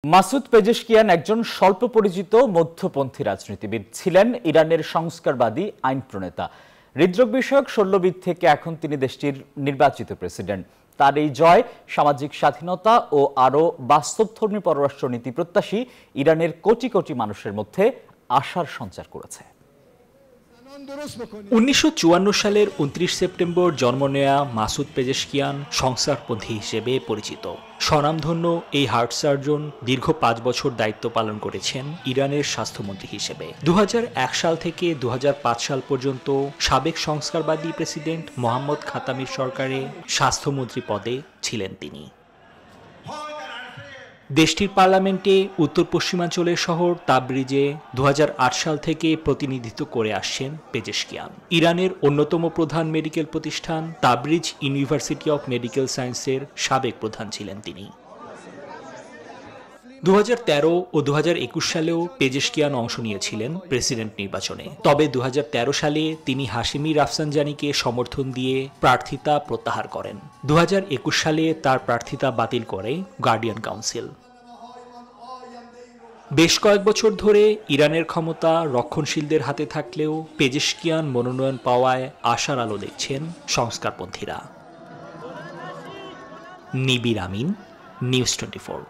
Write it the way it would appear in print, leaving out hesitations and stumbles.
Masoud Pezeshkian একজন স্বল্প পরিচিত মধ্যপন্থী রাজনীতিবিদ ছিলেন। ইরানের সংস্কারবাদী আইন প্রণেতা, হৃদরোগ বিষয়ক শল্যবিদ থেকে এখন তিনি দেশটির নির্বাচিত প্রেসিডেন্ট। তার এই জয় সামাজিক স্বাধীনতা ও আরও বাস্তবধর্মী পররাষ্ট্রনীতি প্রত্যাশী ইরানের কোটি কোটি মানুষের মধ্যে আশার সঞ্চার করেছে। 1954 সালের 29 সেপ্টেম্বর জন্ম নেয়া মাসুদ পেজেশকিয়ান সংস্কারপন্থী হিসেবে পরিচিত। স্বনামধন্য এই হার্ট সার্জন দীর্ঘ 5 বছর দায়িত্ব পালন করেছেন ইরানের স্বাস্থ্যমন্ত্রী হিসেবে। 2001 সাল থেকে 2005 সাল পর্যন্ত সাবেক সংস্কারবাদী প্রেসিডেন্ট মোহাম্মদ খাতামির সরকারে স্বাস্থ্যমন্ত্রী পদে ছিলেন তিনি। দেশটির পার্লামেন্টে উত্তর পশ্চিমাঞ্চলের শহর তাবরিজে 2008 সাল থেকে প্রতিনিধিত্ব করে আসছেন পেজেশকিয়ান। ইরানের অন্যতম প্রধান মেডিকেল প্রতিষ্ঠান তাবরিজ ইউনিভার্সিটি অব মেডিকেল সায়েন্সের সাবেক প্রধান ছিলেন তিনি। 2013 ও 2021 সালেও পেজেশকিয়ান অংশ নিয়েছিলেন প্রেসিডেন্ট নির্বাচনে। তবে 2013 সালে তিনি হাশেমি রাফসানজানিকে সমর্থন দিয়ে প্রার্থিতা প্রত্যাহার করেন। 2021 সালে তার প্রার্থিতা বাতিল করে গার্ডিয়ান কাউন্সিল। বেশ কয়েক বছর ধরে ইরানের ক্ষমতা রক্ষণশীলদের হাতে থাকলেও পেজেশকিয়ান মনোনয়ন পাওয়ায় আশার আলো দেখছেন সংস্কারপন্থীরা। নিবির আমিন, নিউজ 24।